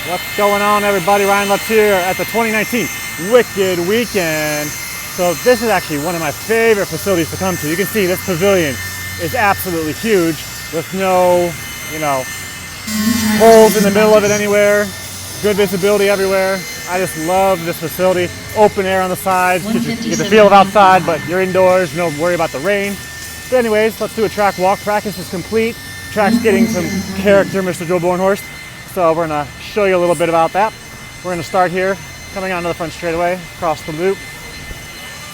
What's going on, everybody? Ryan Lutz here at the 2019 Wicked Weekend. So this is actually one of my favorite facilities to come to. You can see this pavilion is absolutely huge with no, holes in the middle of it anywhere. Good visibility everywhere. I just love this facility. Open air on the sides. You get the feel of outside, but you're indoors. No worry about the rain. But anyways, let's do a track walk. Practice is complete. Track's getting some character, Mr. Joe Bornhorst. So we're gonna show you a little bit about that. We're gonna start here, coming onto the front straightaway, across the loop.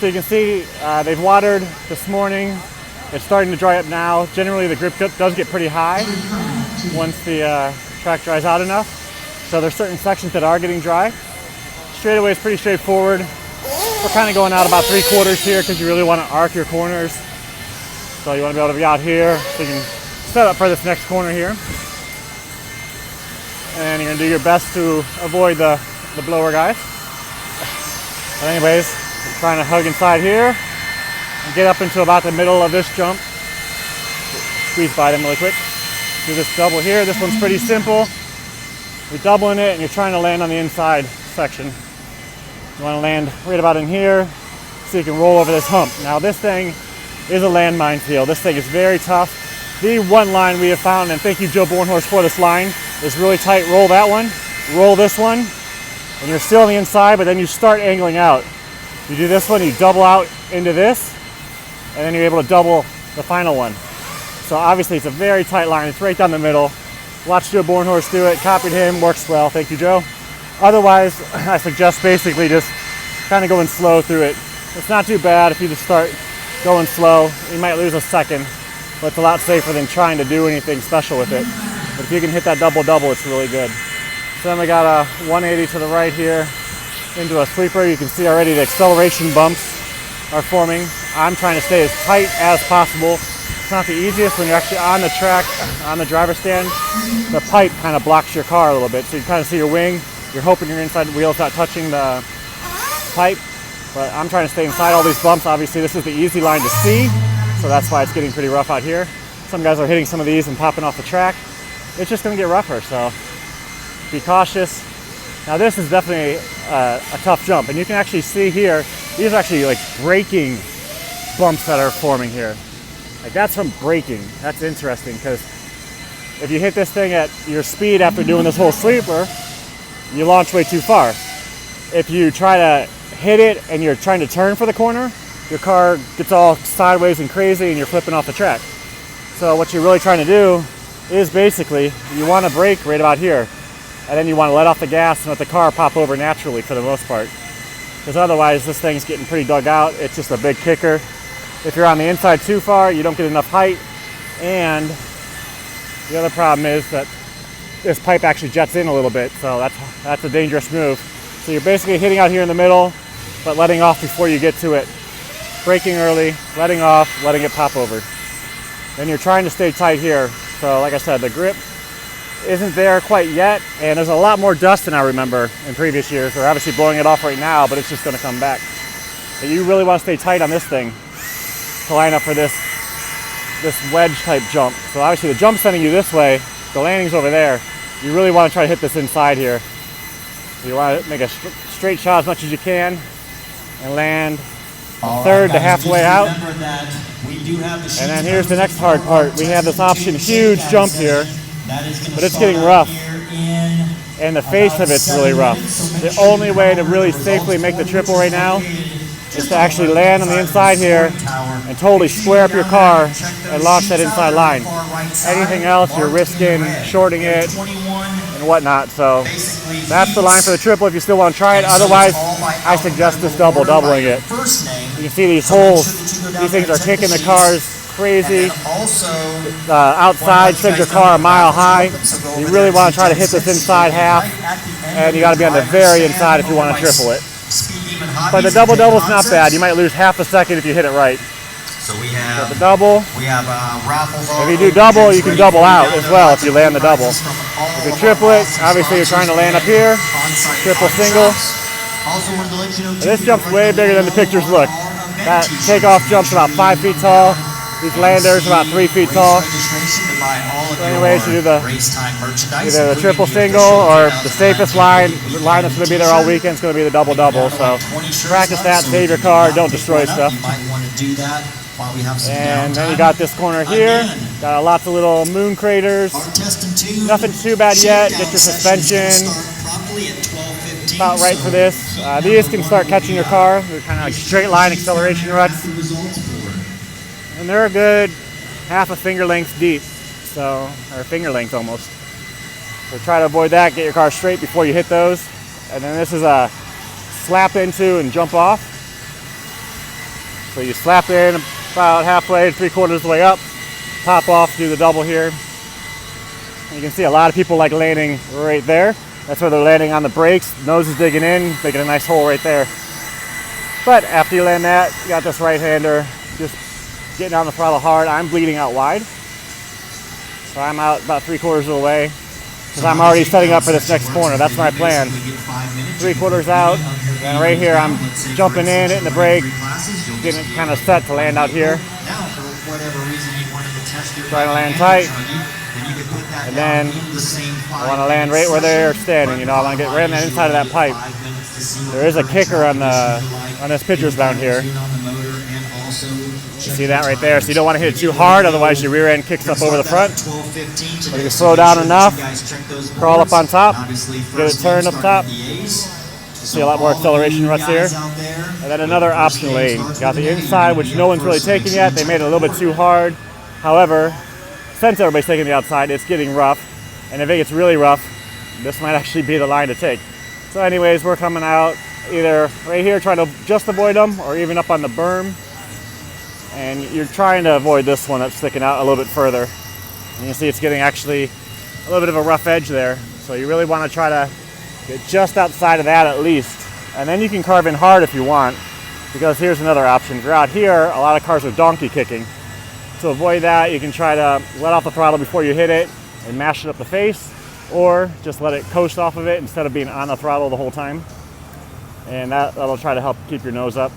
So you can see they've watered this morning. It's starting to dry up now. Generally the grip does get pretty high once the track dries out enough. So there's certain sections that are getting dry. Straightaway is pretty straightforward. We're kind of going out about 3/4 here because you really want to arc your corners. So you want to be able to be out here so you can set up for this next corner here. And you're going to do your best to avoid the blower guys. But anyways, I'm trying to hug inside here and get up into about the middle of this jump. Squeeze by them really quick. Do this double here. This one's pretty simple. You're doubling it and you're trying to land on the inside section. You want to land right about in here so you can roll over this hump. Now this thing is a landmine field. This thing is very tough. The one line we have found, and thank you Joe Bornhorst for this line, is really tight. Roll that one, roll this one, and you're still on the inside, but then you start angling out. You do this one, you double out into this, and then you're able to double the final one. So obviously it's a very tight line. It's right down the middle. Watch Joe Bornhorst do it, copied him, works well. Thank you, Joe. Otherwise, I suggest basically just kind of going slow through it. It's not too bad if you just start going slow. You might lose a second, but it's a lot safer than trying to do anything special with it. But if you can hit that double-double, it's really good. So then we got a 180 to the right here into a sweeper. You can see already the acceleration bumps are forming. I'm trying to stay as tight as possible. It's not the easiest when you're actually on the track, on the driver's stand. The pipe kind of blocks your car a little bit, so you kind of see your wing. You're hoping your inside wheel's not touching the pipe, but I'm trying to stay inside all these bumps. Obviously, this is the easy line to see, so that's why it's getting pretty rough out here. Some guys are hitting some of these and popping off the track. It's just going to get rougher, so be cautious. Now this is definitely a tough jump, and you can actually see here, these are actually like braking bumps that are forming here. Like that's from braking. That's interesting, because if you hit this thing at your speed after doing this whole sweeper, you launch way too far. If you try to hit it and you're trying to turn for the corner, your car gets all sideways and crazy and you're flipping off the track. So what you're really trying to do is basically, you want to brake right about here, and then you want to let off the gas and let the car pop over naturally for the most part, because otherwise this thing's getting pretty dug out. It's just a big kicker. If you're on the inside too far, you don't get enough height, and the other problem is that this pipe actually jets in a little bit, so that's a dangerous move. So you're basically hitting out here in the middle, but letting off before you get to it. Braking early, letting off, letting it pop over. Then you're trying to stay tight here. So like I said, the grip isn't there quite yet, and there's a lot more dust than I remember in previous years. They're obviously blowing it off right now, but it's just going to come back. But you really want to stay tight on this thing to line up for this wedge type jump. So obviously the jump's sending you this way, the landing's over there. You really want to try to hit this inside here. You want to make a straight shot as much as you can and land a third to halfway out. And then here's the next hard part. We have this option huge jump here, but it's getting rough. And the face of it's really rough. The only way to really safely make the triple right now is to actually land on the inside here and totally square up your car and launch that inside line. Anything else, you're risking shorting it and whatnot. So that's the line for the triple if you still want to try it. Otherwise, I suggest just doubling it. You can see these holes. These things are kicking the cars crazy. Outside sends your car a mile high. You really want to try to hit this inside half, and you got to be on the very inside if you want to triple it. But the double-double's not bad. You might lose half a second if you hit it right. So we have the double. We have raffles. If you do double, you can double out as well if you land the double. If you triple it, obviously you're trying to land up here. Triple single. This jump's way bigger than the pictures look. That takeoff jump's about 5 feet tall. These landers about 3 feet tall. of So anyways, you do your race time merchandise, either the triple single or the safest line that's going to be there all weekend is going to be the double-double. So practice that, save your car, don't destroy stuff. You might want to do that while we have some And then you downtime. got this corner here. Got lots of little moon craters. Nothing too bad yet. Get your suspension about right for this. These can start catching your car. They're kind of like straight line acceleration ruts. And they're a good half a finger length deep. So, or finger length almost. So try to avoid that. Get your car straight before you hit those. And then this is a slap into and jump off. So you slap in about halfway, 3/4 of the way up, pop off, do the double here. And you can see a lot of people like landing right there. That's where they're landing on the brakes. Nose is digging in, making a nice hole right there. But after you land that, you got this right-hander just getting on the throttle hard. I'm bleeding out wide. So I'm out about 3/4 of the way because I'm already setting up for this next corner. That's my plan. 3/4 out, and right here I'm jumping in, hitting the brake, getting it kind of set to land out here. Trying to land tight. And then I want to land right where they're standing. You know, I want to get right on that inside of that pipe. There is a kicker on this pitcher's bound here. You see that right there? So you don't want to hit it too hard, otherwise your rear end kicks up over the front. But you can slow down enough, crawl up on top, get it turned up top. See a lot more acceleration ruts here. And then another option lane. Got the inside, which no one's really taken yet. They made it a little bit too hard. However, since everybody's taking the outside, it's getting rough. And if it gets really rough, this might actually be the line to take. So anyways, we're coming out either right here, trying to just avoid them, or even up on the berm. And you're trying to avoid this one that's sticking out a little bit further. And you see it's getting actually a little bit of a rough edge there. So you really want to try to get just outside of that at least. And then you can carve in hard if you want, because here's another option. If you're out here, a lot of cars are donkey kicking. To avoid that, you can try to let off the throttle before you hit it and mash it up the face, or just let it coast off of it instead of being on the throttle the whole time. And that'll try to help keep your nose up.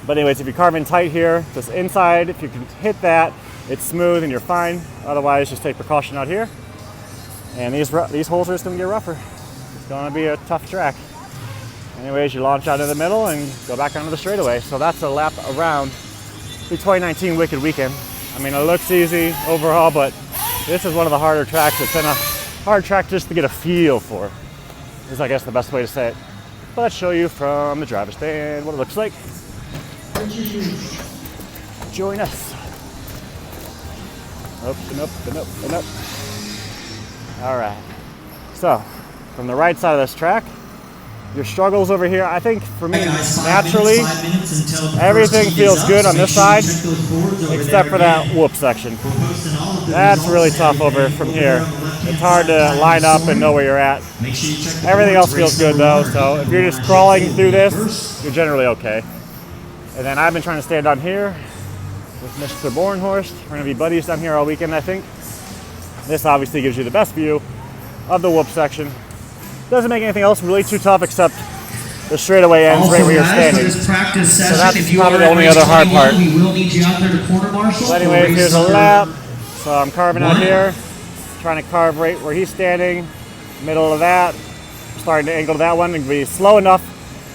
But anyways, if you carve in tight here, just inside, if you can hit that, it's smooth and you're fine. Otherwise, just take precaution out here. And these holes are just gonna get rougher. It's gonna be a tough track. Anyways, you launch out in the middle and go back onto the straightaway. So that's a lap around the 2019 Wicked Weekend. I mean, it looks easy overall, but this is one of the harder tracks. It's been a hard track just to get a feel for, is I guess the best way to say it. But let's show you from the driver's stand what it looks like. Join us. Up and up and up and up. All right. So, from the right side of this track, your struggles over here, I think for me, naturally, everything feels good on this side, except for that whoop section. That's really tough over from here. It's hard to line up and know where you're at. Everything else feels good though, so if you're just crawling through this, you're generally okay. And then I've been trying to stand on here with Mr. Bornhorst. We're gonna be buddies down here all weekend, I think. This obviously gives you the best view of the whoop section. Doesn't make anything else really too tough except the straightaway ends right where you're standing. So that's probably the only other hard part. So anyways, here's a lap. So I'm carving out here, trying to carve right where he's standing, middle of that, starting to angle that one and be slow enough,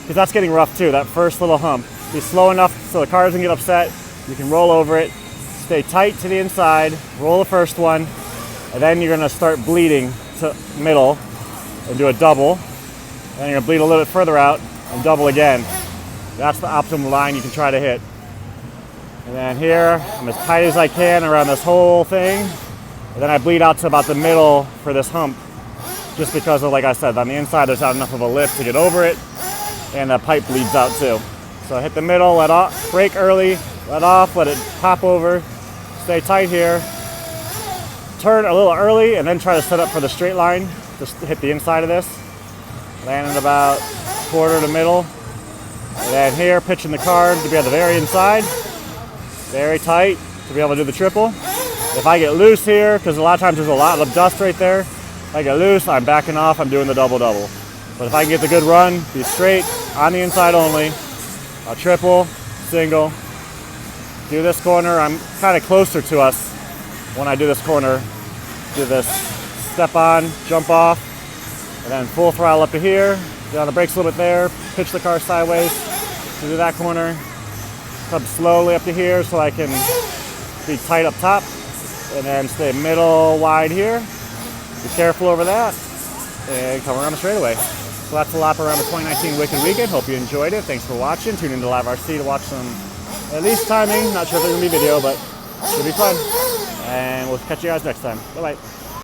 because that's getting rough too, that first little hump. Be slow enough so the car doesn't get upset. You can roll over it, stay tight to the inside, roll the first one, and then you're gonna start bleeding to middle and do a double. Then you're gonna bleed a little bit further out and double again. That's the optimal line you can try to hit. And then here, I'm as tight as I can around this whole thing. And then I bleed out to about the middle for this hump, just because of, like I said, on the inside there's not enough of a lift to get over it, and the pipe bleeds out too. So hit the middle, let off, brake early, let off, let it pop over, stay tight here. Turn a little early and then try to set up for the straight line. Just hit the inside of this. Land in about quarter to middle. And then here, pitching the car to be on the very inside. Very tight to be able to do the triple. If I get loose here, because a lot of times there's a lot of dust right there, if I get loose, I'm backing off, I'm doing the double-double. But if I can get the good run, be straight, on the inside only, a triple, single. Do this corner, I'm kind of closer to us when I do this corner Do this step on, jump off, and then full throttle up to here. Get on the brakes a little bit there, pitch the car sideways to do that corner. Come slowly up to here so I can be tight up top, and then stay middle wide here. Be careful over that, and come around the straightaway. So that's a lap around the 2019 Wicked Weekend. Hope you enjoyed it. Thanks for watching. Tune into Live RC to watch some, at least timing. Not sure if there's gonna be video, but should be fun. And we'll catch you guys next time. Bye-bye.